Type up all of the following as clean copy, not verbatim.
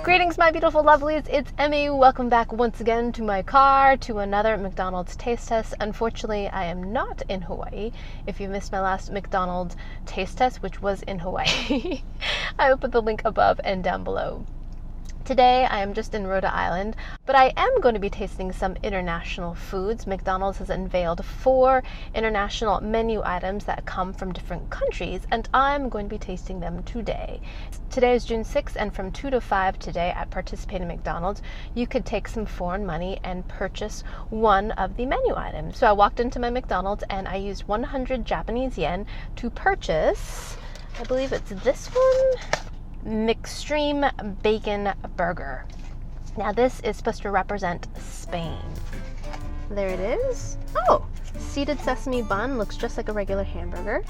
Greetings, my beautiful lovelies. It's Emmy. Welcome back once again to my car, to another McDonald's taste test. Unfortunately, I am not in Hawaii. If you missed my last McDonald's taste test, which was in Hawaii, I will put the link above and down below. Today, I am just in Rhode Island, but I am going to be tasting some international foods. McDonald's has unveiled 4 international menu items that come from different countries, and I'm going to be tasting them today. Today is June 6th, and from 2 to 5 today at participating McDonald's, you could take some foreign money and purchase one of the menu items. So I walked into my McDonald's and I used 100 Japanese yen to purchase, I believe it's this one, McExtreme Bacon Burger. Now this is supposed to represent Spain. There it is. Oh, seeded sesame bun, looks just like a regular hamburger.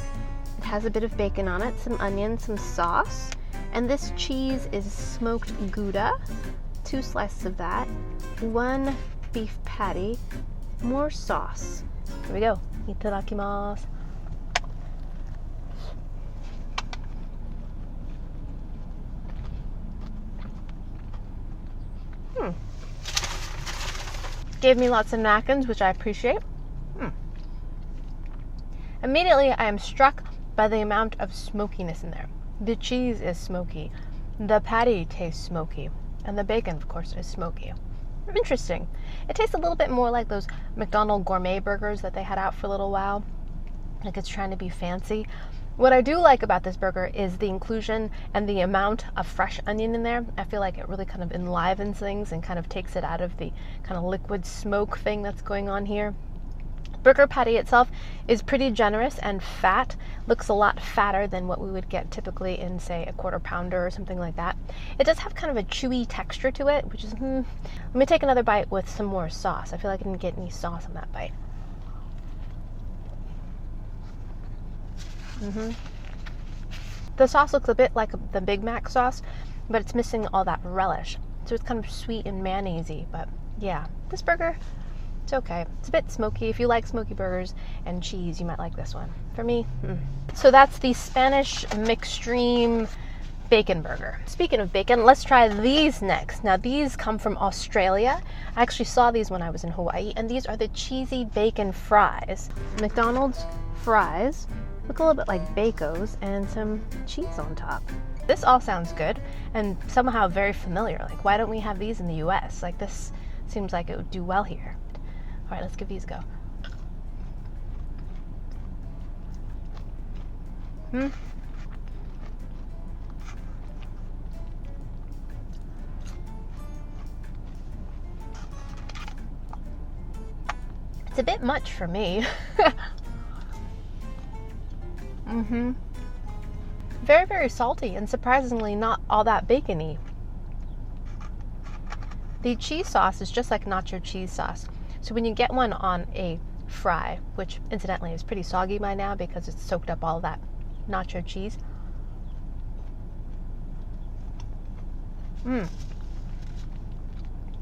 It has a bit of bacon on it, some onion, some sauce, and this cheese is smoked Gouda, 2 slices of that, 1 beef patty, more sauce. Here we go. Itadakimasu. Gave me lots of napkins, which I appreciate. Immediately, I am struck by the amount of smokiness in there. The cheese is smoky, the patty tastes smoky, and the bacon, of course, is smoky. Interesting. It tastes a little bit more like those McDonald's gourmet burgers that they had out for a little while, like it's trying to be fancy. What I do like about this burger is the inclusion and the amount of fresh onion in there. I feel like it really kind of enlivens things and kind of takes it out of the kind of liquid smoke thing that's going on here. Burger patty itself is pretty generous and fat. Looks a lot fatter than what we would get typically in, say, a quarter pounder or something like that. It does have kind of a chewy texture to it, which is, Let me take another bite with some more sauce. I feel like I didn't get any sauce on that bite. The sauce looks a bit like the Big Mac sauce, but it's missing all that relish. So it's kind of sweet and mayonnaise-y, but yeah, this burger, it's okay. It's a bit smoky. If you like smoky burgers and cheese, you might like this one. For me, So that's the Spanish McExtreme Bacon Burger. Speaking of bacon, let's try these next. Now these come from Australia. I actually saw these when I was in Hawaii, and these are the cheesy bacon fries. McDonald's fries look a little bit like Bacos and some cheese on top. This all sounds good and somehow very familiar. Like, why don't we have these in the US? Like, this seems like it would do well here. All right, let's give these a go. It's a bit much for me. Very, very salty and surprisingly not all that bacony. The cheese sauce is just like nacho cheese sauce. So when you get one on a fry, which incidentally is pretty soggy by now because it's soaked up all that nacho cheese.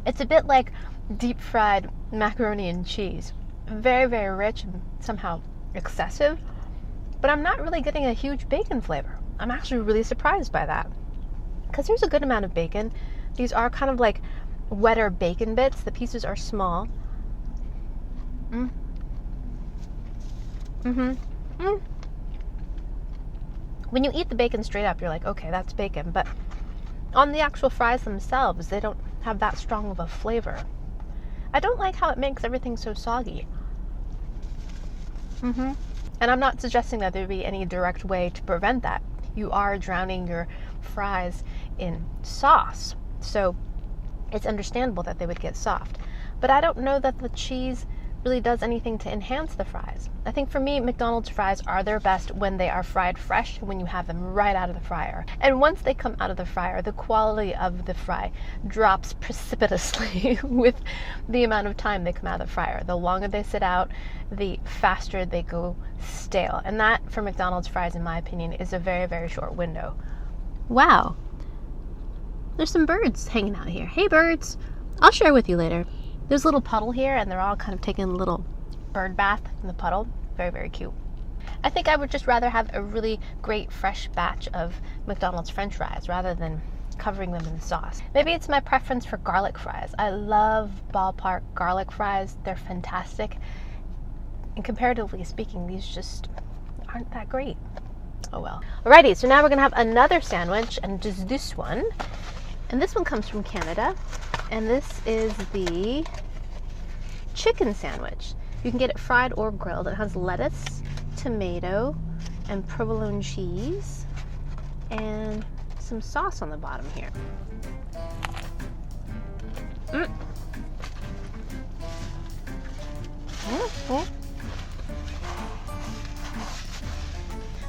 It's a bit like deep fried macaroni and cheese. Very, very rich and somehow excessive. But I'm not really getting a huge bacon flavor. I'm actually really surprised by that. Because there's a good amount of bacon. These are kind of like wetter bacon bits. The pieces are small. When you eat the bacon straight up, you're like, okay, that's bacon. But on the actual fries themselves, they don't have that strong of a flavor. I don't like how it makes everything so soggy. And I'm not suggesting that there be any direct way to prevent that. You are drowning your fries in sauce, so it's understandable that they would get soft. But I don't know that the cheese really does anything to enhance the fries. I think for me, McDonald's fries are their best when they are fried fresh, when you have them right out of the fryer. And once they come out of the fryer, the quality of the fry drops precipitously with the amount of time they come out of the fryer. The longer they sit out, the faster they go stale. And that, for McDonald's fries, in my opinion, is a very, very short window. Wow. There's some birds hanging out here. Hey, birds. I'll share with you later. There's a little puddle here, and they're all kind of taking a little bird bath in the puddle. Very, very cute. I think I would just rather have a really great fresh batch of McDonald's French fries rather than covering them in sauce. Maybe it's my preference for garlic fries. I love ballpark garlic fries. They're fantastic. And comparatively speaking, these just aren't that great. Oh well. Alrighty, so now we're gonna have another sandwich, and just this one. And this one comes from Canada. And this is the chicken sandwich. You can get it fried or grilled. It has lettuce, tomato, and provolone cheese, and some sauce on the bottom here.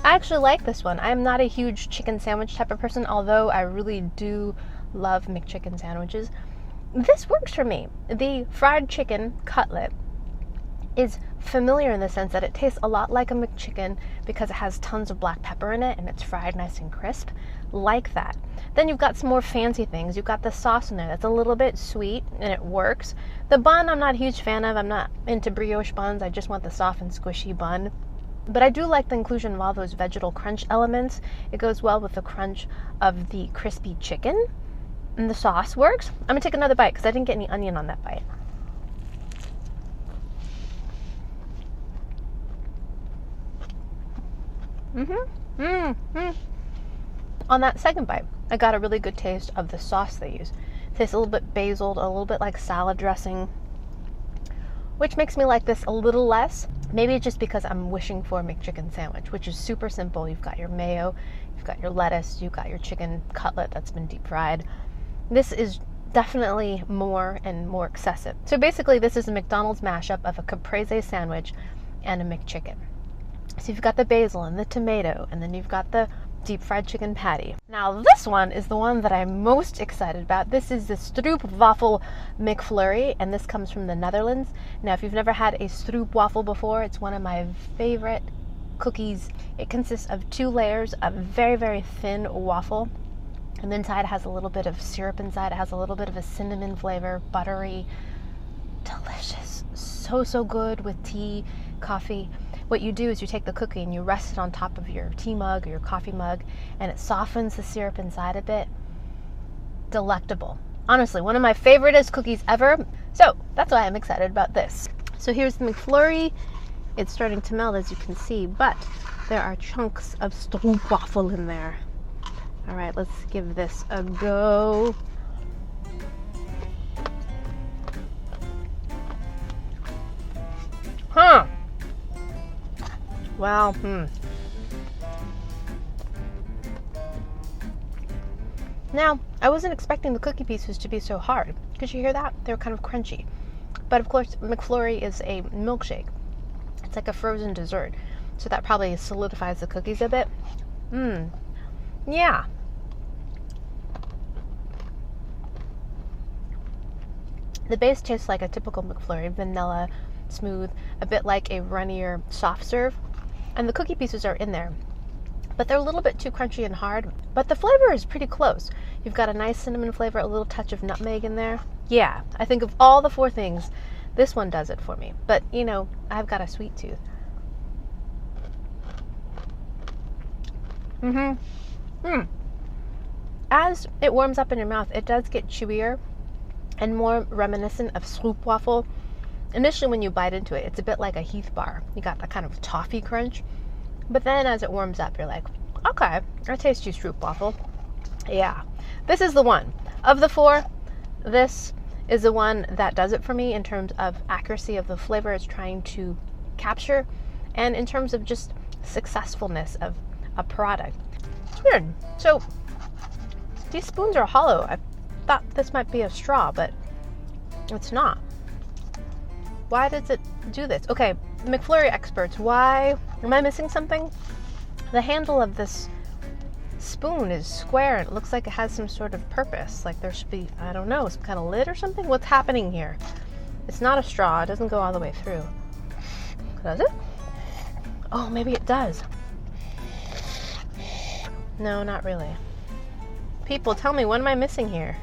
I actually like this one. I'm not a huge chicken sandwich type of person, although I really do love McChicken sandwiches. This works for me. The fried chicken cutlet is familiar in the sense that it tastes a lot like a McChicken because it has tons of black pepper in it and it's fried nice and crisp, like that. Then you've got some more fancy things. You've got the sauce in there that's a little bit sweet and it works. The bun I'm not a huge fan of. I'm not into brioche buns. I just want the soft and squishy bun. But I do like the inclusion of all those vegetal crunch elements. It goes well with the crunch of the crispy chicken. And the sauce works. I'm gonna take another bite because I didn't get any onion on that bite. On that second bite, I got a really good taste of the sauce they use. It tastes a little bit basil, a little bit like salad dressing, which makes me like this a little less. Maybe it's just because I'm wishing for a McChicken sandwich, which is super simple. You've got your mayo, you've got your lettuce, you've got your chicken cutlet that's been deep fried. This is definitely more and more excessive. So basically this is a McDonald's mashup of a caprese sandwich and a McChicken. So you've got the basil and the tomato, and then you've got the deep fried chicken patty. Now this one is the one that I'm most excited about. This is the Stroopwafel McFlurry, and this comes from the Netherlands. Now if you've never had a Stroopwafel before, it's one of my favorite cookies. It consists of 2 layers of very, very thin waffle, and inside has a little bit of syrup inside. It has a little bit of a cinnamon flavor, buttery, delicious, so good with tea, coffee. What you do is you take the cookie and you rest it on top of your tea mug or your coffee mug, and it softens the syrup inside a bit. Delectable. Honestly, one of my favoriteest cookies ever. So that's why I'm excited about this. So here's the McFlurry. It's starting to melt, as you can see, but there are chunks of Stroopwafel in there. All right, let's give this a go. Huh. Wow. Now, I wasn't expecting the cookie pieces to be so hard. Could you hear that? They were kind of crunchy. But of course, McFlurry is a milkshake. It's like a frozen dessert. So that probably solidifies the cookies a bit. Yeah. The base tastes like a typical McFlurry, vanilla, smooth, a bit like a runnier soft serve. And the cookie pieces are in there, but they're a little bit too crunchy and hard. But the flavor is pretty close. You've got a nice cinnamon flavor, a little touch of nutmeg in there. Yeah, I think of all the 4 things, this one does it for me. But, you know, I've got a sweet tooth. As it warms up in your mouth, it does get chewier and more reminiscent of Stroopwafel. Initially, when you bite into it, it's a bit like a Heath bar. You got that kind of toffee crunch. But then as it warms up, you're like, okay, I taste you, Stroopwafel. Yeah, this is the one. Of the 4, this is the one that does it for me in terms of accuracy of the flavor it's trying to capture, and in terms of just successfulness of a product. It's weird. So these spoons are hollow. I thought this might be a straw, but it's not. Why does it do this? Okay, McFlurry experts, why? Am I missing something? The handle of this spoon is square and it looks like it has some sort of purpose. Like there should be, I don't know, some kind of lid or something? What's happening here? It's not a straw. It doesn't go all the way through. Does it? Oh, maybe it does. No, not really. People, tell me, what am I missing here?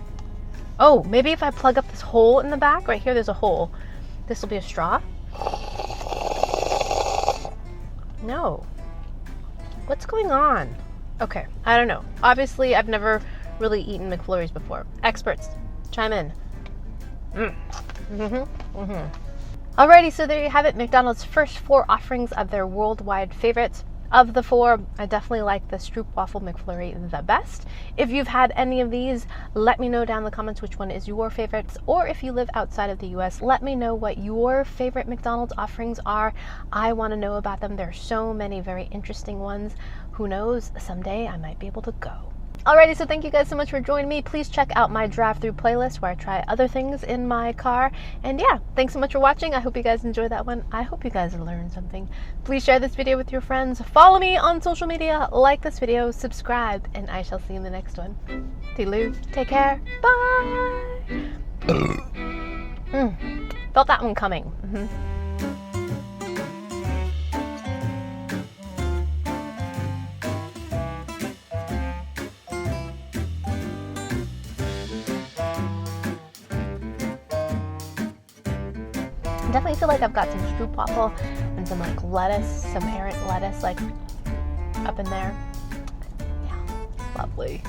Oh, maybe if I plug up this hole in the back, right here, there's a hole. This will be a straw? No. What's going on? Okay, I don't know. Obviously, I've never really eaten McFlurries before? Experts, chime in. Alrighty, so there you have it, McDonald's first 4 offerings of their worldwide favorites. Of the 4, I definitely like the Stroopwafel McFlurry the best. If you've had any of these, let me know down in the comments which one is your favorite. Or if you live outside of the US, let me know what your favorite McDonald's offerings are. I want to know about them. There are so many very interesting ones. Who knows, someday I might be able to go. Alrighty, so thank you guys so much for joining me. Please check out my drive-through playlist where I try other things in my car. And yeah, thanks so much for watching. I hope you guys enjoyed that one. I hope you guys learned something. Please share this video with your friends. Follow me on social media, like this video, subscribe, and I shall see you in the next one. Toodaloo, take care, bye! Felt that one coming. I definitely feel like I've got some Stroopwafel and some like lettuce, some errant lettuce like up in there. Yeah, lovely.